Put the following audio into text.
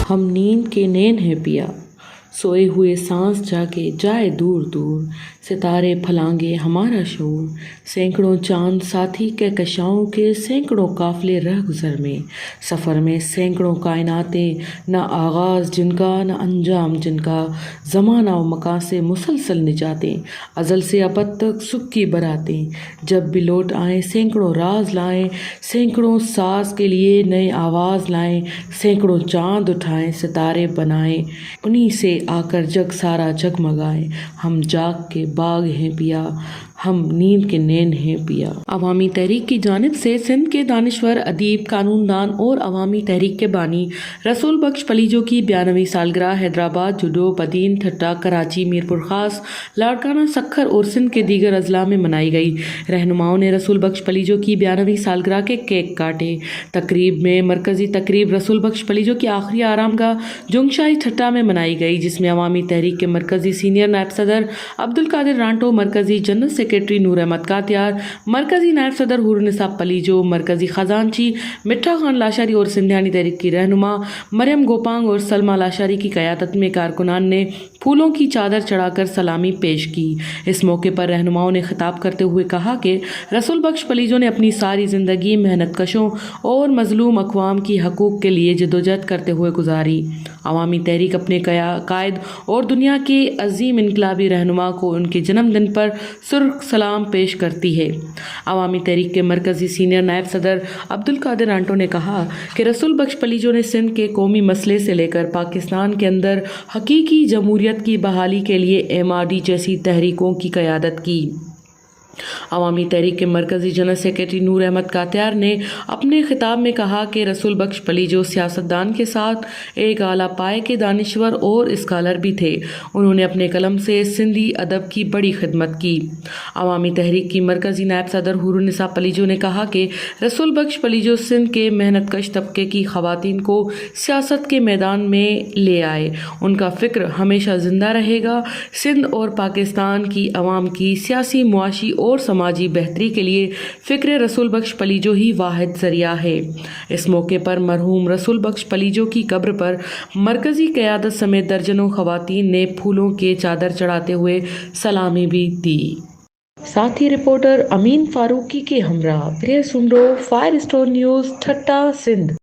हम नींद के नैन हैं पिया, सोए हुए सांस जाके जाए दूर दूर, सितारे फलांगे हमारा शोर, सैकड़ों चांद साथी कहकशाओं के, सैकड़ों काफिले रह गुजर में, सफ़र में सैकड़ों कायनातें, न आगाज़ जिनका न अंजाम जिनका, ज़माना व मकां से मुसलसल निजातें, अज़ल से अबद तक सुख की बरातें, जब भी लौट आएँ सैकड़ों राज लाएँ, सैकड़ों साज के लिए नए आवाज़ लाएँ, सैकड़ों चांद उठाएँ सितारे बनाएँ, उन्हीं से आकर जग सारा जगमगाए। हम जाग के बाग हैं पिया, हम नींद के नैन हैं पिया। अवामी तहरीक की जानिब से सिंध के दानिश्वर अदीब, कानूनदान और अवामी तहरीक के बानी रसूल बख्श पलीजो की 92वीं सालगिरह हैदराबाद, जुडो, बदीन, ठट्टा, कराची, मीरपुर खास, लाड़काना, सखर और सिंध के दीगर अजला में मनाई गई। रहनुमाओं ने रसूल बख्श पलीजो की 92वीं सालगिरह के केक काटे। तकरीब में मरकजी तकरीब रसूल बख्श पलीजो की आखिरी आरामगाह जुंगशाही ठट्टा में मनाई गई, जिसमें अवामी तहरीक के मरकजी सीनियर नायब सदर अब्दुल कादिर रांटो, मरकजी जनरल सेक्रेटरी नूर अहमद कात्यार, मरकजी नायब सदर हुर्निसा पलीजो, मरकजी खजांची मिठा खान लाशारी और सिंधियानी तहरीक की रहनुमा मरियम गोपांग और सलमा लाशारी की क़यादत में कारकुनान ने फूलों की चादर चढ़ाकर सलामी पेश की। इस मौके पर रहनुमाओं ने खिताब करते हुए कहा कि रसूल बख्श पलीजो ने अपनी सारी ज़िंदगी मेहनत कशों और मजलूम अक़वाम की हकूक़ के लिए जदोजहद करते हुए गुजारी। अवामी तहरीक अपने कायद और दुनिया के अजीम इनकलाबी रहनुमा को उनके जन्मदिन पर सुर्ख सलाम पेश करती है। अवामी तहरीक के मरकजी सीनियर नायब सदर अब्दुल कादिर रांटो ने कहा कि रसूल बख्श पलीजो ने सिंध के कौमी मसले से लेकर पाकिस्तान के अंदर हकीकी जमहूरियत की बहाली के लिए MRD जैसी तहरीकों की क़यादत की। अवामी तहरीक के मरकजी जनरल सेक्रेटरी नूर अहमद कात्यार ने अपने खिताब में कहा कि रसूल बख्श पलीजो सियासतदान के साथ एक आला पाए के दानिश्वर और स्कॉलर भी थे। उन्होंने अपने कलम से सिंधी अदब की बड़ी खिदमत की। अवामी तहरीक की मरकजी नायब सदर हुर्निसा पलीजो ने कहा कि रसूल बख्श पलीजो सिंध के मेहनत कश तबके की ख़वातीन को सियासत के मैदान में ले आए। उनका फ़िक्र हमेशा ज़िंदा रहेगा। सिंध और पाकिस्तान की अवाम की सियासी, मुआशी और समाजी बेहतरी के लिए फ़िक्र रसूल बख्श पलीजो ही वाहिद ज़रिया है। इस मौके पर मरहूम रसूल बख्श पलीजो की कब्र पर मरकज़ी क़यादत समेत दर्जनों ख़वातीन ने फूलों के चादर चढ़ाते हुए सलामी भी दी। साथ ही रिपोर्टर अमीन फारूकी के हमरा प्रिय सुंडो, फायर स्टोर न्यूज़, ठट्टा, सिंध।